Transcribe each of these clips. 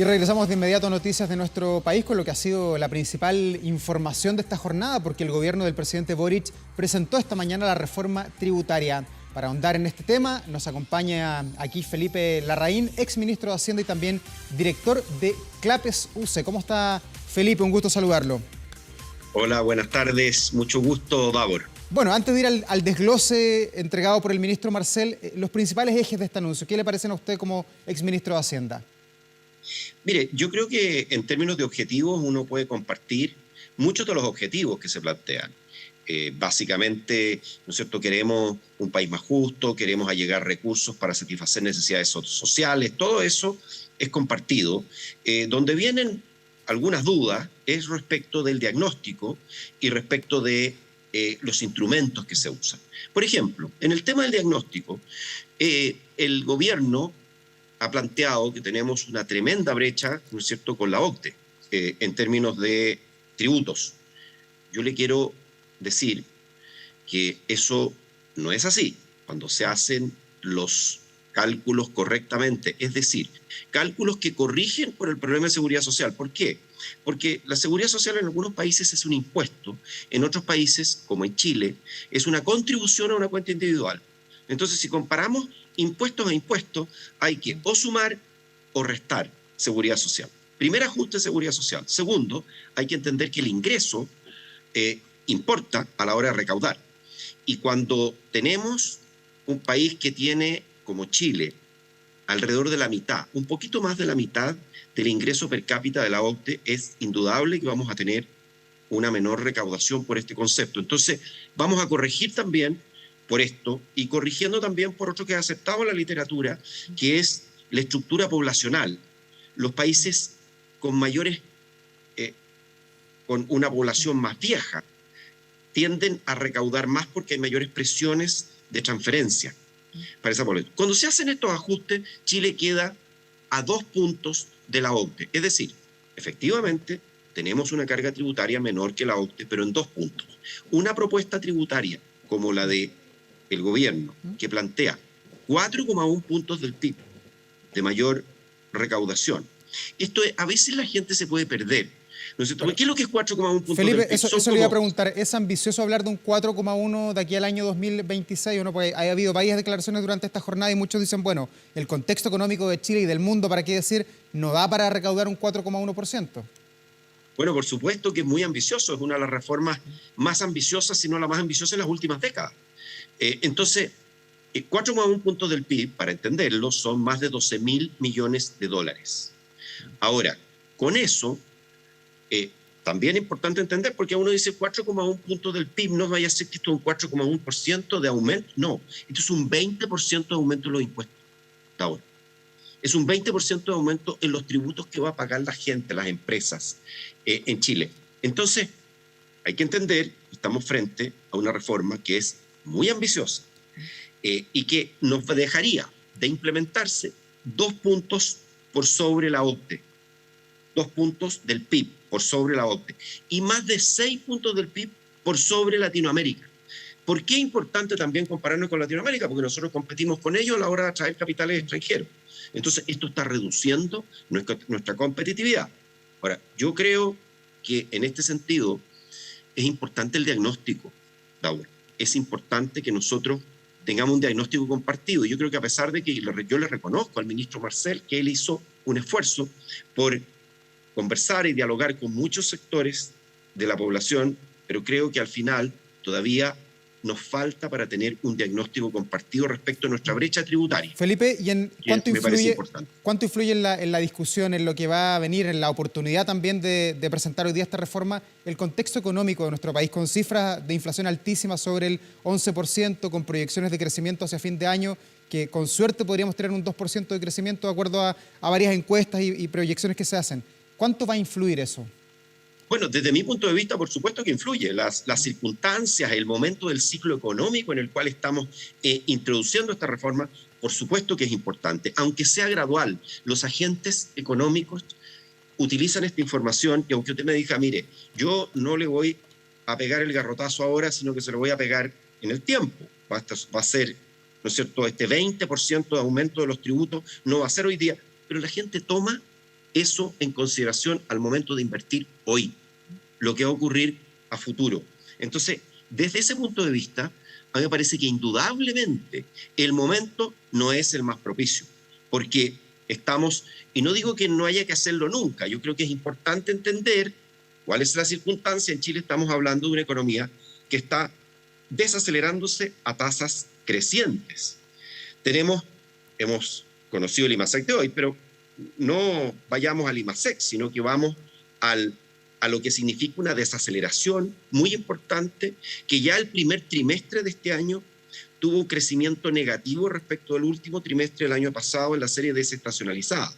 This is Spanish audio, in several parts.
Y regresamos de inmediato a noticias de nuestro país con lo que ha sido la principal información de esta jornada, porque el gobierno del presidente Boric presentó esta mañana la reforma tributaria. Para ahondar en este tema, nos acompaña aquí Felipe Larraín, exministro de Hacienda y también director de Clapes UC. ¿Cómo está, Felipe? Un gusto saludarlo. Hola, buenas tardes. Mucho gusto, Davor. Bueno, antes de ir al desglose entregado por el ministro Marcel, los principales ejes de este anuncio, ¿qué le parecen a usted como exministro de Hacienda? Mire, yo creo que en términos de objetivos uno puede compartir muchos de los objetivos que se plantean. Básicamente, ¿no es cierto?, queremos un país más justo, queremos allegar recursos para satisfacer necesidades sociales, todo eso es compartido. Donde vienen algunas dudas es respecto del diagnóstico y respecto de los instrumentos que se usan. Por ejemplo, en el tema del diagnóstico, el gobierno ha planteado que tenemos una tremenda brecha, ¿no es cierto?, con la OCDE en términos de tributos. Yo le quiero decir que eso no es así. Cuando se hacen los cálculos correctamente, es decir, cálculos que corrigen por el problema de seguridad social. ¿Por qué? Porque la seguridad social en algunos países es un impuesto, en otros países, como en Chile, es una contribución a una cuenta individual. Entonces, si comparamos impuestos a impuestos, hay que o sumar o restar seguridad social. Primer ajuste de seguridad social. Segundo, hay que entender que el ingreso importa a la hora de recaudar. Y cuando tenemos un país que tiene, como Chile, alrededor de la mitad, un poquito más de la mitad del ingreso per cápita de la OCDE, es indudable que vamos a tener una menor recaudación por este concepto. Entonces, vamos a corregir también por esto y corrigiendo también por otro que ha aceptado la literatura, que es la estructura poblacional. Los países con con una población más vieja, tienden a recaudar más porque hay mayores presiones de transferencia para esa población. Cuando se hacen estos ajustes, Chile queda a 2 puntos de la OCDE. Es decir, efectivamente, tenemos una carga tributaria menor que la OCDE, pero en 2 puntos. Una propuesta tributaria como la de el gobierno, que plantea 4,1 puntos del PIB de mayor recaudación. Esto es, a veces la gente se puede perder, ¿no es cierto? ¿Qué es lo que es 4,1 puntos Felipe, del PIB? eso le iba a preguntar. ¿Es ambicioso hablar de un 4,1 de aquí al año 2026 o no? Porque ha habido varias declaraciones durante esta jornada y muchos dicen, bueno, el contexto económico de Chile y del mundo, ¿para qué decir? No da para recaudar un 4,1%. Bueno, por supuesto que es muy ambicioso. Es una de las reformas más ambiciosas, si no la más ambiciosa en las últimas décadas. Entonces, 4,1 puntos del PIB, para entenderlo, son más de 12.000 millones de dólares. Ahora, con eso, también es importante entender, porque uno dice 4,1 puntos del PIB, no vaya a ser que esto es un 4,1% de aumento. No, esto es un 20% de aumento en los impuestos. Hasta ahora. Es un 20% de aumento en los tributos que va a pagar la gente, las empresas en Chile. Entonces, hay que entender que estamos frente a una reforma que es muy ambiciosa y que nos dejaría de implementarse 2 puntos por sobre la OCDE, 2 puntos del PIB por sobre la OCDE y más de 6 puntos del PIB por sobre Latinoamérica. ¿Por qué es importante también compararnos con Latinoamérica? Porque nosotros competimos con ellos a la hora de atraer capitales extranjeros. Entonces, esto está reduciendo nuestra competitividad. Ahora, yo creo que en este sentido es importante el diagnóstico, Laura. Es importante que nosotros tengamos un diagnóstico compartido. Yo creo que a pesar de que yo le reconozco al ministro Marcel que él hizo un esfuerzo por conversar y dialogar con muchos sectores de la población, pero creo que al final todavía nos falta para tener un diagnóstico compartido respecto a nuestra brecha tributaria. Felipe, ¿y cuánto influye en la discusión, en lo que va a venir, en la oportunidad también de presentar hoy día esta reforma, el contexto económico de nuestro país, con cifras de inflación altísimas sobre el 11%, con proyecciones de crecimiento hacia fin de año, que con suerte podríamos tener un 2% de crecimiento de acuerdo a varias encuestas y proyecciones que se hacen? ¿Cuánto va a influir eso? Bueno, desde mi punto de vista, por supuesto que influye. Las circunstancias, el momento del ciclo económico en el cual estamos introduciendo esta reforma, por supuesto que es importante. Aunque sea gradual, los agentes económicos utilizan esta información y aunque usted me diga, mire, yo no le voy a pegar el garrotazo ahora, sino que se lo voy a pegar en el tiempo. Va a ser, ¿no es cierto?, este 20% de aumento de los tributos no va a ser hoy día, pero la gente toma eso en consideración al momento de invertir hoy, lo que va a ocurrir a futuro. Entonces, desde ese punto de vista, a mí me parece que indudablemente el momento no es el más propicio, porque estamos, y no digo que no haya que hacerlo nunca, yo creo que es importante entender cuál es la circunstancia. En Chile estamos hablando de una economía que está desacelerándose a tasas crecientes. Hemos conocido el IMASEC de hoy, pero no vayamos al IMASEC, sino que vamos a lo que significa una desaceleración muy importante, que ya el primer trimestre de este año tuvo un crecimiento negativo respecto al último trimestre del año pasado en la serie desestacionalizada.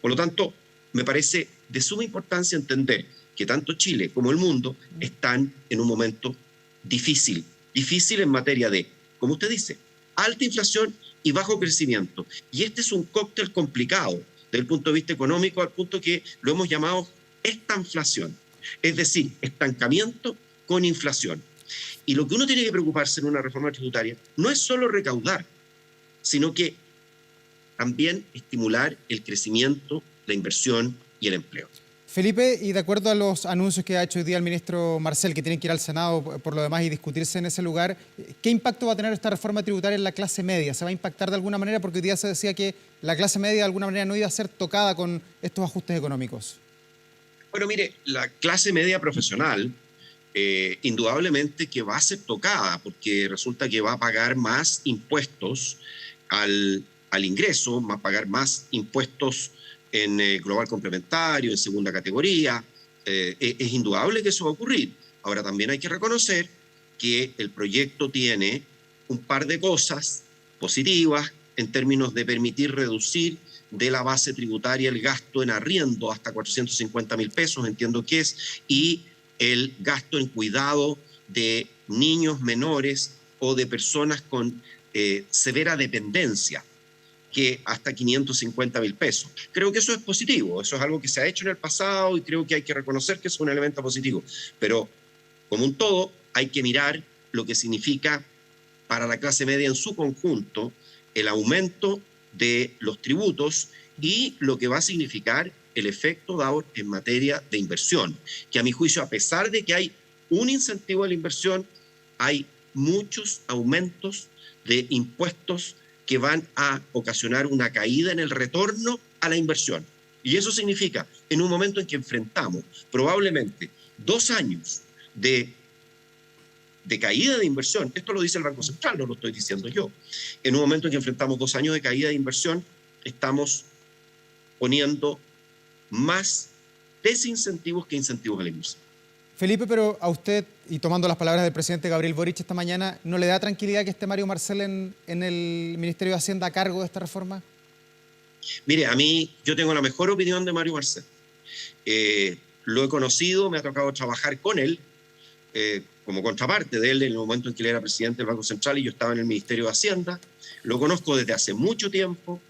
Por lo tanto, me parece de suma importancia entender que tanto Chile como el mundo están en un momento difícil en materia de, como usted dice, alta inflación y bajo crecimiento. Y este es un cóctel complicado desde el punto de vista económico, al punto que lo hemos llamado estanflación, es decir, estancamiento con inflación. Y lo que uno tiene que preocuparse en una reforma tributaria no es solo recaudar, sino que también estimular el crecimiento, la inversión y el empleo. Felipe, y de acuerdo a los anuncios que ha hecho hoy día el ministro Marcel, que tienen que ir al Senado por lo demás y discutirse en ese lugar, ¿qué impacto va a tener esta reforma tributaria en la clase media? ¿Se va a impactar de alguna manera? Porque hoy día se decía que la clase media de alguna manera no iba a ser tocada con estos ajustes económicos. Bueno, mire, la clase media profesional indudablemente que va a ser tocada, porque resulta que va a pagar más impuestos al ingreso, va a pagar más impuestos en global complementario, en segunda categoría. Es indudable que eso va a ocurrir. Ahora también hay que reconocer que el proyecto tiene un par de cosas positivas en términos de permitir reducir de la base tributaria el gasto en arriendo hasta 450.000 pesos, entiendo que es, y el gasto en cuidado de niños menores o de personas con severa dependencia, que hasta 550.000 pesos. Creo que eso es positivo, eso es algo que se ha hecho en el pasado y creo que hay que reconocer que es un elemento positivo. Pero, como un todo, hay que mirar lo que significa para la clase media en su conjunto el aumento de los tributos y lo que va a significar el efecto dado en materia de inversión, que a mi juicio, a pesar de que hay un incentivo a la inversión, hay muchos aumentos de impuestos que van a ocasionar una caída en el retorno a la inversión. Y eso significa, en un momento en que enfrentamos probablemente 2 años de caída de inversión, esto lo dice el Banco Central, no lo estoy diciendo yo, en un momento en que enfrentamos 2 años de caída de inversión, estamos poniendo más desincentivos que incentivos a la inversión. Felipe, pero a usted, y tomando las palabras del presidente Gabriel Boric esta mañana, ¿no le da tranquilidad que esté Mario Marcel en el Ministerio de Hacienda a cargo de esta reforma? Mire, a mí, yo tengo la mejor opinión de Mario Marcel. Lo he conocido, me ha tocado trabajar con él, como contraparte de él en el momento en que él era presidente del Banco Central y yo estaba en el Ministerio de Hacienda. Lo conozco desde hace mucho tiempo.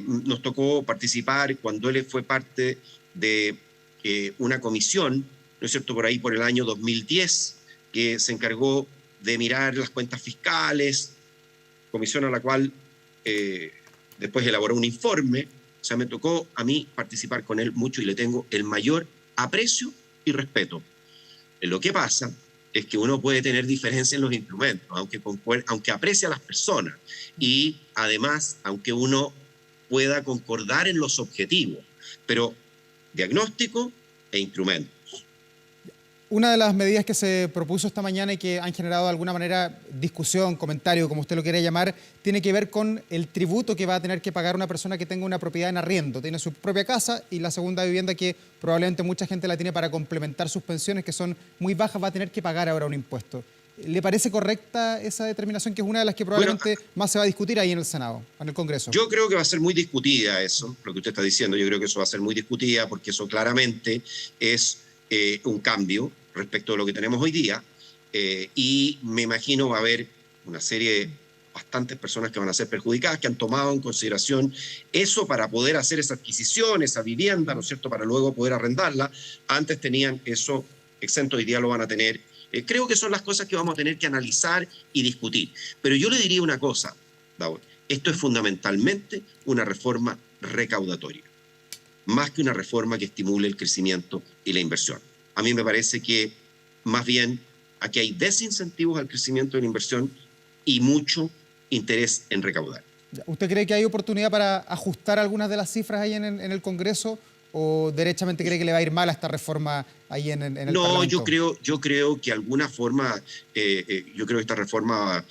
Nos tocó participar cuando él fue parte de una comisión, ¿no es cierto?, por ahí por el año 2010, que se encargó de mirar las cuentas fiscales, comisión a la cual después elaboró un informe. O sea, me tocó a mí participar con él mucho y le tengo el mayor aprecio y respeto. Lo que pasa es que uno puede tener diferencias en los instrumentos, aunque aprecie a las personas y además, aunque uno pueda concordar en los objetivos, pero diagnóstico e instrumentos. Una de las medidas que se propuso esta mañana y que han generado de alguna manera discusión, comentario, como usted lo quiera llamar, tiene que ver con el tributo que va a tener que pagar una persona que tenga una propiedad en arriendo. Tiene su propia casa y la segunda vivienda, que probablemente mucha gente la tiene para complementar sus pensiones, que son muy bajas, va a tener que pagar ahora un impuesto. ¿Le parece correcta esa determinación, que es una de las que probablemente más se va a discutir ahí en el Senado, en el Congreso? Yo creo que va a ser muy discutida eso, lo que usted está diciendo. Yo creo que eso va a ser muy discutida porque eso claramente es un cambio respecto a lo que tenemos hoy día, y me imagino va a haber una serie, bastantes personas que van a ser perjudicadas, que han tomado en consideración eso para poder hacer esa adquisición, esa vivienda, ¿no es cierto?, para luego poder arrendarla. Antes tenían eso exento, hoy día lo van a tener. Creo que son las cosas que vamos a tener que analizar y discutir. Pero yo le diría una cosa, Daud, esto es fundamentalmente una reforma recaudatoria. más que una reforma que estimule el crecimiento y la inversión. A mí me parece que más bien aquí hay desincentivos al crecimiento de la inversión y mucho interés en recaudar. ¿Usted cree que hay oportunidad para ajustar algunas de las cifras ahí en el Congreso o derechamente cree que le va a ir mal a esta reforma ahí en el Parlamento? No, yo creo que alguna forma, yo creo que esta reforma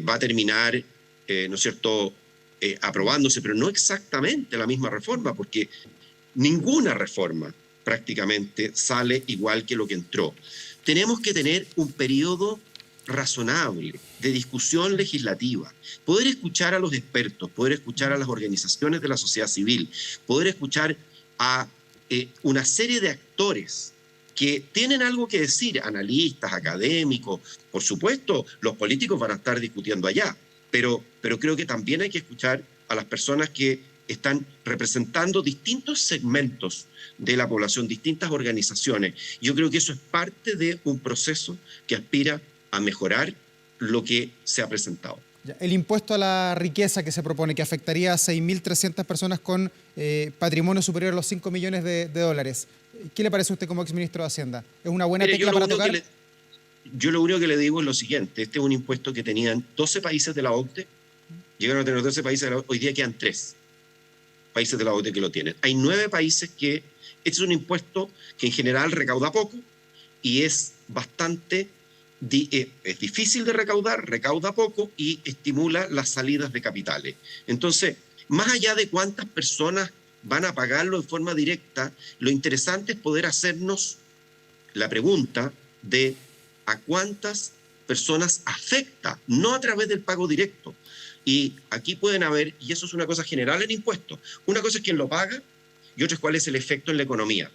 va a terminar, ¿no es cierto?, aprobándose, pero no exactamente la misma reforma, porque ninguna reforma prácticamente sale igual que lo que entró. Tenemos que tener un periodo razonable de discusión legislativa, poder escuchar a los expertos, poder escuchar a las organizaciones de la sociedad civil, poder escuchar a una serie de actores que tienen algo que decir, analistas, académicos, por supuesto, los políticos van a estar discutiendo allá, pero creo que también hay que escuchar a las personas que están representando distintos segmentos de la población, distintas organizaciones. Yo creo que eso es parte de un proceso que aspira a mejorar lo que se ha presentado. El impuesto a la riqueza que se propone, que afectaría a 6.300 personas con patrimonio superior a los 5 millones de dólares. ¿Qué le parece a usted como exministro de Hacienda? ¿Es una buena tecla para tocar? Yo lo único que le digo es lo siguiente. Este es un impuesto que tenían 12 países de la OCDE. Llegaron a tener 12 países de la OCDE. Hoy día quedan 3 países de la OCDE que lo tienen. Hay 9 países que... Este es un impuesto que en general recauda poco y es bastante... es difícil de recaudar, recauda poco y estimula las salidas de capitales. Entonces, más allá de cuántas personas van a pagarlo de forma directa, lo interesante es poder hacernos la pregunta de a cuántas personas afecta, no a través del pago directo. Y aquí pueden haber, y eso es una cosa general en impuestos, una cosa es quién lo paga y otra es cuál es el efecto en la economía.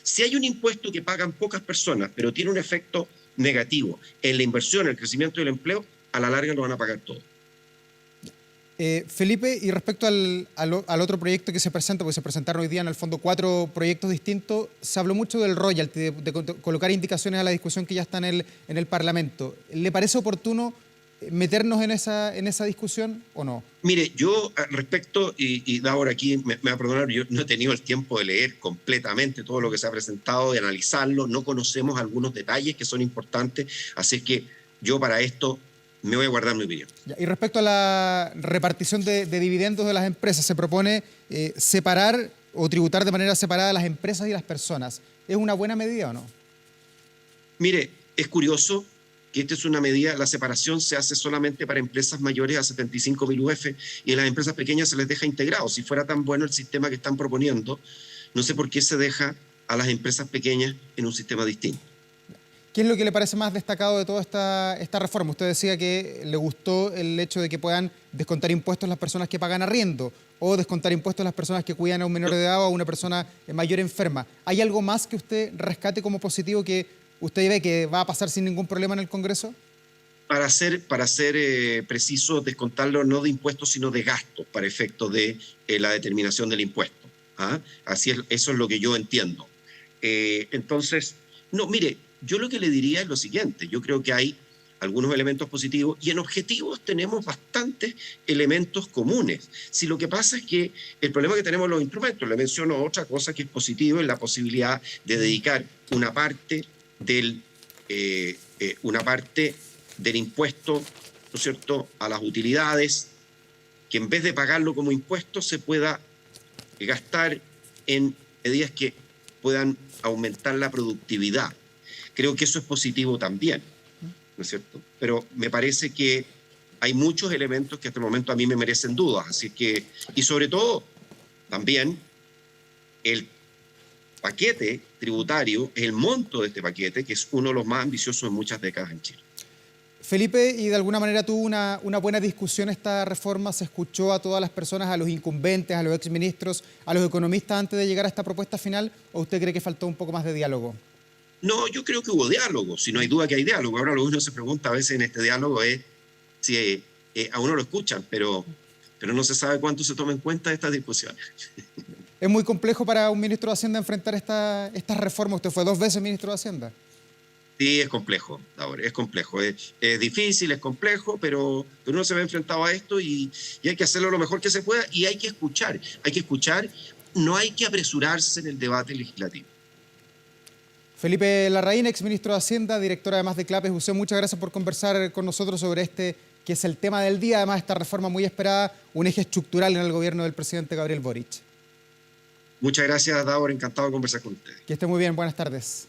Si hay un impuesto que pagan pocas personas, pero tiene un efecto negativo en la inversión, el crecimiento del empleo, a la larga lo van a pagar todo. Felipe, y respecto al otro proyecto que se presenta, porque se presentaron hoy día en el fondo 4 proyectos distintos, se habló mucho del royalty, de colocar indicaciones a la discusión que ya está en el Parlamento. ¿Le parece oportuno meternos en esa discusión o no? Mire, yo respecto, y Davor aquí me va a perdonar, yo no he tenido el tiempo de leer completamente todo lo que se ha presentado, de analizarlo, no conocemos algunos detalles que son importantes, así que yo para esto me voy a guardar mi opinión. Y respecto a la repartición de dividendos de las empresas, se propone separar o tributar de manera separada a las empresas y las personas. ¿Es una buena medida o no? Mire, es curioso que esta es una medida, la separación se hace solamente para empresas mayores a 75.000 UF y en las empresas pequeñas se les deja integrado. Si fuera tan bueno el sistema que están proponiendo, no sé por qué se deja a las empresas pequeñas en un sistema distinto. ¿Qué es lo que le parece más destacado de toda esta reforma? Usted decía que le gustó el hecho de que puedan descontar impuestos las personas que pagan arriendo o descontar impuestos las personas que cuidan a un menor de edad o a una persona mayor enferma. ¿Hay algo más que usted rescate como positivo que usted ve que va a pasar sin ningún problema en el Congreso? Para ser preciso, descontarlo no de impuestos, sino de gastos para efectos de la determinación del impuesto. ¿Ah? Así es, eso es lo que yo entiendo. Entonces, no, mire, yo lo que le diría es lo siguiente. Yo creo que hay algunos elementos positivos y en objetivos tenemos bastantes elementos comunes. Si lo que pasa es que el problema que tenemos los instrumentos, le menciono otra cosa que es positivo, es la posibilidad de dedicar una parte del impuesto, ¿no es cierto?, a las utilidades, que en vez de pagarlo como impuesto se pueda gastar en medidas que puedan aumentar la productividad. Creo que eso es positivo también, ¿no es cierto? Pero me parece que hay muchos elementos que hasta el momento a mí me merecen dudas, así que, y sobre todo, también el paquete tributario, el monto de este paquete, que es uno de los más ambiciosos en muchas décadas en Chile. Felipe, y de alguna manera tuvo una buena discusión esta reforma, se escuchó a todas las personas, a los incumbentes, a los exministros, a los economistas antes de llegar a esta propuesta final, ¿o usted cree que faltó un poco más de diálogo? No, yo creo que hubo diálogo, si no hay duda que hay diálogo. Ahora lo que uno se pregunta a veces en este diálogo es si a uno lo escuchan, pero no se sabe cuánto se toma en cuenta estas discusiones. Es muy complejo para un ministro de Hacienda enfrentar estas reformas. Usted fue 2 veces ministro de Hacienda. Sí, es complejo, ahora es complejo. Es difícil, es complejo, pero uno se ve enfrentado a esto y hay que hacerlo lo mejor que se pueda y hay que escuchar no hay que apresurarse en el debate legislativo. Felipe Larraín, exministro de Hacienda, director además de CLAPES UC, muchas gracias por conversar con nosotros sobre este, que es el tema del día, además esta reforma muy esperada, un eje estructural en el gobierno del presidente Gabriel Boric. Muchas gracias, Davor, encantado de conversar con ustedes. Que esté muy bien, buenas tardes.